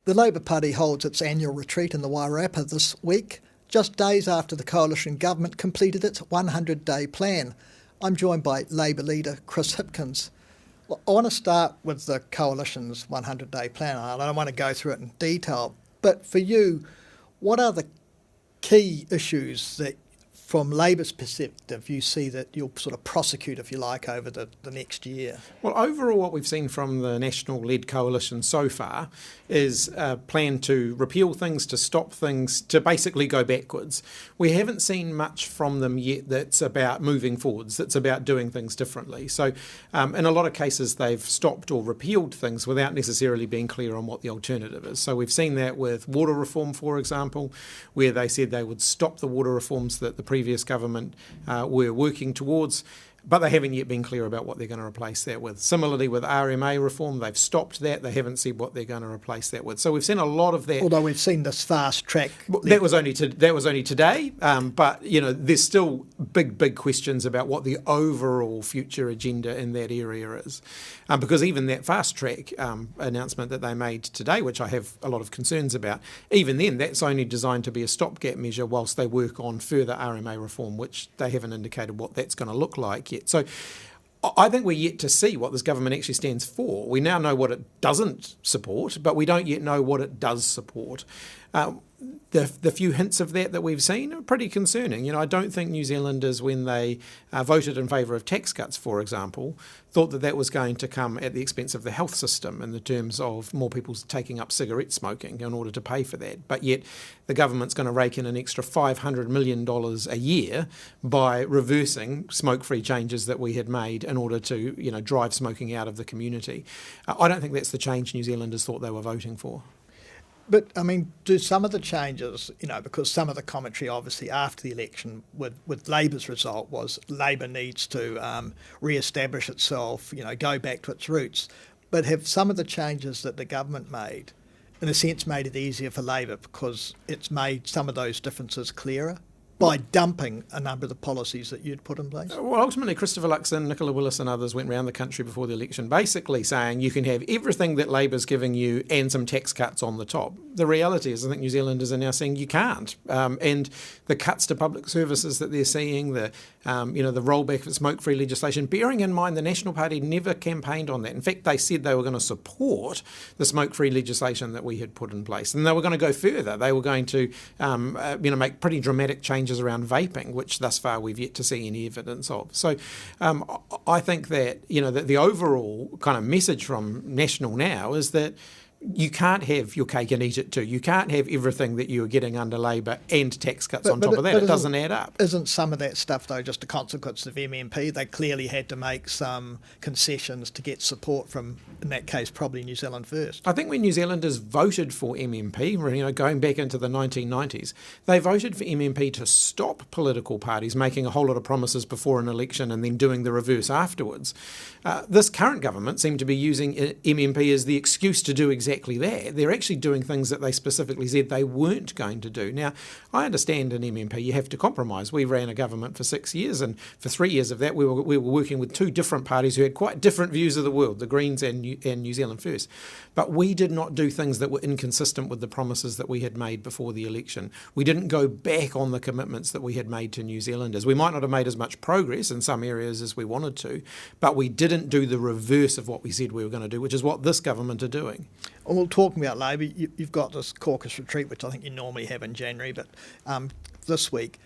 The Labor Party holds its annual retreat in the Wairarapa this week, just days after the coalition government completed its 100-day plan. I'm joined by Labor leader Chris Hipkins. Well, I want to start with the coalition's 100-day plan. I don't want to go through it in detail, but for you, what are the key issues that, from Labor's perspective, you see that you'll sort of prosecute, if you like, over the next year? Well, overall, what we've seen from the National-led coalition so far is a plan to repeal things, to stop things, to basically go backwards. We haven't seen much from them yet that's about moving forwards, that's about doing things differently. So in a lot of cases, they've stopped or repealed things without necessarily being clear on what the alternative is. So we've seen that with water reform, for example, where they said they would stop the water reforms that the previous government were working towards, but they haven't yet been clear about what they're going to replace that with. Similarly with RMA reform, they've stopped that. They haven't said what they're going to replace that with. So we've seen a lot of that. Although we've seen this fast track. That was only today, but there's still big questions about what the overall future agenda in that area is. Because even that fast track announcement that they made today, which I have a lot of concerns about, even then that's only designed to be a stopgap measure whilst they work on further RMA reform, which they haven't indicated what that's going to look like yet. So I think we're yet to see what this government actually stands for. We now know what it doesn't support, but we don't yet know what it does support. The few hints of that we've seen are pretty concerning. I don't think New Zealanders, when they voted in favour of tax cuts, for example, thought that was going to come at the expense of the health system in the terms of more people taking up cigarette smoking in order to pay for that. But yet the government's going to rake in an extra $500 million a year by reversing smoke-free changes that we had made in order to drive smoking out of the community. I don't think that's the change New Zealanders thought they were voting for. But, do some of the changes, because some of the commentary obviously after the election with Labor's result was Labor needs to re-establish itself, go back to its roots. But have some of the changes that the government made, in a sense, made it easier for Labor because it's made some of those differences clearer by dumping a number of the policies that you'd put in place? Well, ultimately, Christopher Luxon, Nicola Willis and others went around the country before the election basically saying you can have everything that Labor's giving you and some tax cuts on the top. The reality is I think New Zealanders are now saying you can't. And the cuts to public services that they're seeing, the rollback of smoke-free legislation, bearing in mind the National Party never campaigned on that. In fact, they said they were going to support the smoke-free legislation that we had put in place. And they were going to go further. They were going to make pretty dramatic changes around vaping, which thus far we've yet to see any evidence of. So I think that that the overall kind of message from National now is that you can't have your cake and eat it too. You can't have everything that you are getting under Labor and tax cuts on top of that. It doesn't add up. Isn't some of that stuff, though, just a consequence of MMP? They clearly had to make some concessions to get support from, in that case, probably New Zealand First. I think when New Zealanders voted for MMP, going back into the 1990s, they voted for MMP to stop political parties making a whole lot of promises before an election and then doing the reverse afterwards. This current government seemed to be using MMP as the excuse to do exactly that. They're actually doing things that they specifically said they weren't going to do. Now, I understand in MMP you have to compromise. We ran a government for 6 years, and for 3 years of that we were working with two different parties who had quite different views of the world, the Greens and New Zealand First. But we did not do things that were inconsistent with the promises that we had made before the election. We didn't go back on the commitments that we had made to New Zealanders. We might not have made as much progress in some areas as we wanted to, but we didn't do the reverse of what we said we were going to do, which is what this government are doing. Well, talking about Labor, you've got this caucus retreat, which I think you normally have in January, but this week,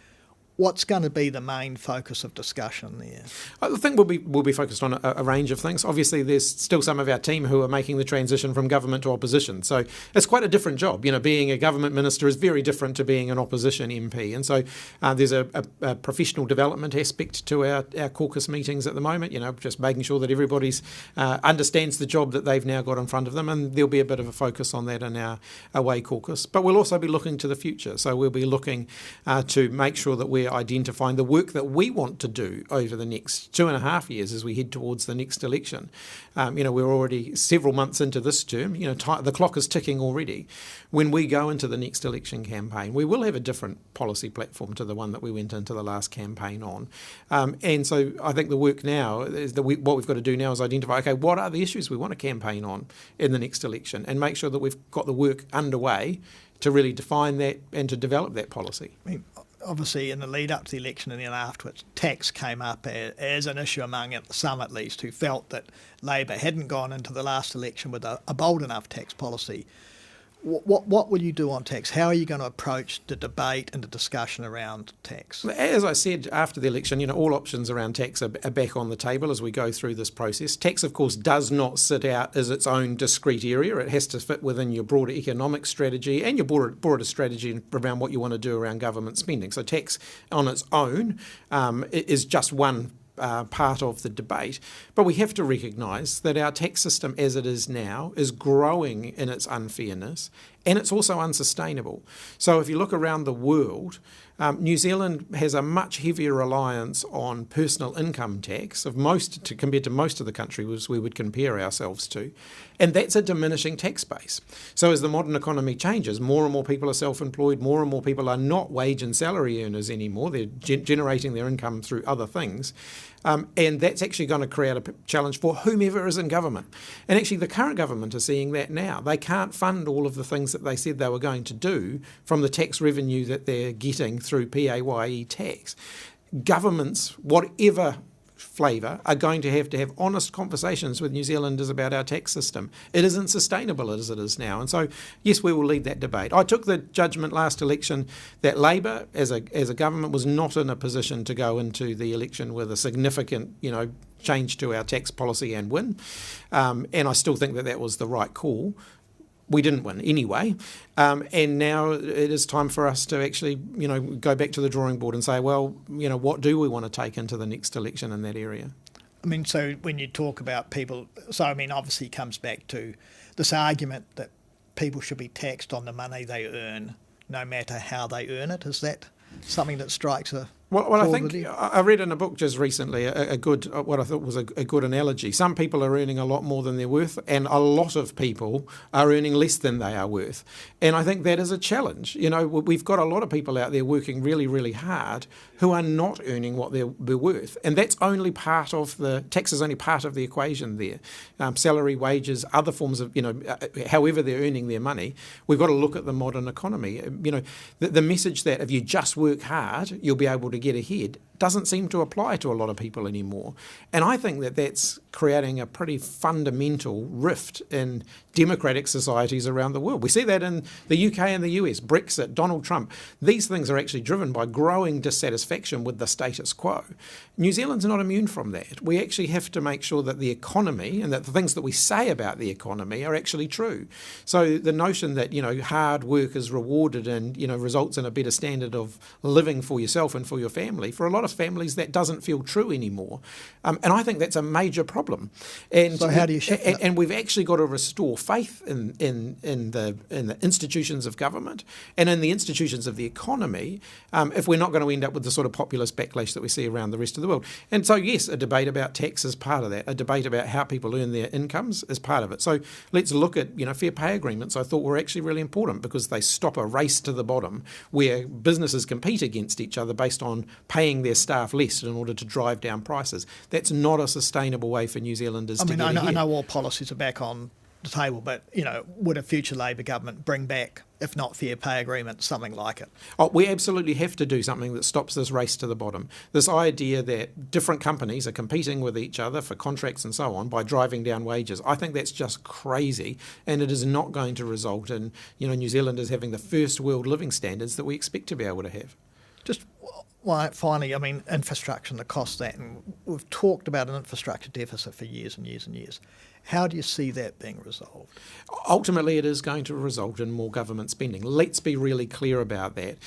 what's going to be the main focus of discussion there? I think we'll be focused on a range of things. Obviously, there's still some of our team who are making the transition from government to opposition. So it's quite a different job. Being a government minister is very different to being an opposition MP. And so there's a professional development aspect to our caucus meetings at the moment, just making sure that everybody's understands the job that they've now got in front of them. And there'll be a bit of a focus on that in our away caucus. But we'll also be looking to the future. So we'll be looking to make sure that we're identifying the work that we want to do over the next 2.5 years as we head towards the next election. We're already several months into this term. The clock is ticking already. When we go into the next election campaign, we will have a different policy platform to the one that we went into the last campaign on. And so I think the work now is what we've got to do now is identify, okay, what are the issues we want to campaign on in the next election, and make sure that we've got the work underway to really define that and to develop that policy. I mean, obviously, in the lead up to the election and then afterwards, tax came up as an issue among some, at least, who felt that Labor hadn't gone into the last election with a bold enough tax policy. What will you do on tax? How are you going to approach the debate and the discussion around tax? As I said, after the election, all options around tax are back on the table as we go through this process. Tax, of course, does not sit out as its own discrete area. It has to fit within your broader economic strategy and your broader strategy around what you want to do around government spending. So tax on its own is just one part of the debate. But we have to recognise that our tax system as it is now is growing in its unfairness, and it's also unsustainable. So if you look around the world, New Zealand has a much heavier reliance on personal income tax compared to most of the countries we would compare ourselves to, and that's a diminishing tax base. So as the modern economy changes, more and more people are self-employed, more and more people are not wage and salary earners anymore. They're generating their income through other things. And that's actually going to create a challenge for whomever is in government. And actually the current government are seeing that now. They can't fund all of the things that they said they were going to do from the tax revenue that they're getting through PAYE tax. Governments, whatever flavour, are going to have honest conversations with New Zealanders about our tax system. It isn't sustainable as it is now. And so, yes, we will lead that debate. I took the judgment last election that Labor, as a government, was not in a position to go into the election with a significant, change to our tax policy and win. And I still think that was the right call. We didn't win anyway, and now it is time for us to actually, go back to the drawing board and say, well, what do we want to take into the next election in that area? I mean, so when you talk about people, obviously it comes back to this argument that people should be taxed on the money they earn, no matter how they earn it. Is that something that strikes a... Well, I think I read in a book just recently what I thought was a good analogy. Some people are earning a lot more than they're worth, and a lot of people are earning less than they are worth. And I think that is a challenge. We've got a lot of people out there working really, really hard who are not earning what they're worth. And that's only part of tax is only part of the equation there. Salary, wages, other forms of, however they're earning their money. We've got to look at the modern economy. The message that if you just work hard, you'll be able to get ahead doesn't seem to apply to a lot of people anymore. And I think that's creating a pretty fundamental rift in democratic societies around the world. We see that in the UK and the US, Brexit, Donald Trump. These things are actually driven by growing dissatisfaction with the status quo. New Zealand's not immune from that. We actually have to make sure that the economy and that the things that we say about the economy are actually true. So the notion that, hard work is rewarded and, results in a better standard of living for yourself and for your family, for a lot of families that doesn't feel true anymore. And I think that's a major problem. And so how do you shift and we've actually got to restore faith in the institutions of government and in the institutions of the economy if we're not going to end up with the sort of populist backlash that we see around the rest of the world. And so, yes, a debate about tax is part of that. A debate about how people earn their incomes is part of it. So let's look at, fair pay agreements. I thought were actually really important because they stop a race to the bottom where businesses compete against each other based on paying their staff less in order to drive down prices. That's not a sustainable way for New Zealanders to get ahead. I know all policies are back on the table, but, would a future Labor government bring back, if not fair pay agreement, something like it? Oh, we absolutely have to do something that stops this race to the bottom. This idea that different companies are competing with each other for contracts and so on by driving down wages, I think that's just crazy, and it is not going to result in, New Zealanders having the first world living standards that we expect to be able to have. Just finally, infrastructure and the cost of that, and we've talked about an infrastructure deficit for years and years and years. How do you see that being resolved? Ultimately, it is going to result in more government spending. Let's be really clear about that.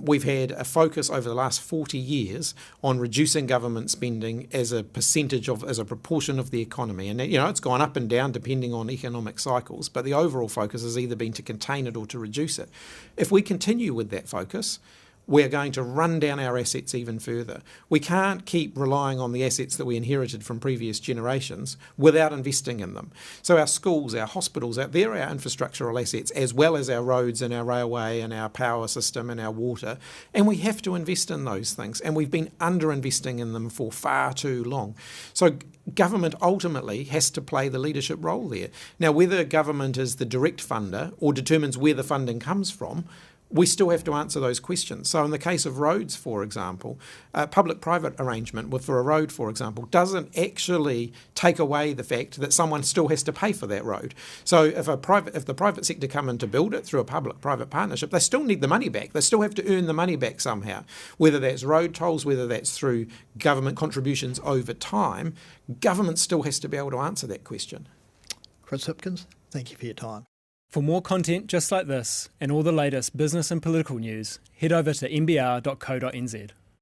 We've had a focus over the last 40 years on reducing government spending as a proportion of the economy. And, it's gone up and down depending on economic cycles, but the overall focus has either been to contain it or to reduce it. If we continue with that focus, we're going to run down our assets even further. We can't keep relying on the assets that we inherited from previous generations without investing in them. So our schools, our hospitals, they're our infrastructural assets, as well as our roads and our railway and our power system and our water. And we have to invest in those things. And we've been under-investing in them for far too long. So government ultimately has to play the leadership role there. Now, whether government is the direct funder or determines where the funding comes from, we still have to answer those questions. So in the case of roads, for example, a public-private arrangement for a road, for example, doesn't actually take away the fact that someone still has to pay for that road. So if the private sector come in to build it through a public-private partnership, they still need the money back. They still have to earn the money back somehow, whether that's road tolls, whether that's through government contributions over time. Government still has to be able to answer that question. Chris Hipkins, thank you for your time. For more content just like this and all the latest business and political news, head over to mbr.co.nz.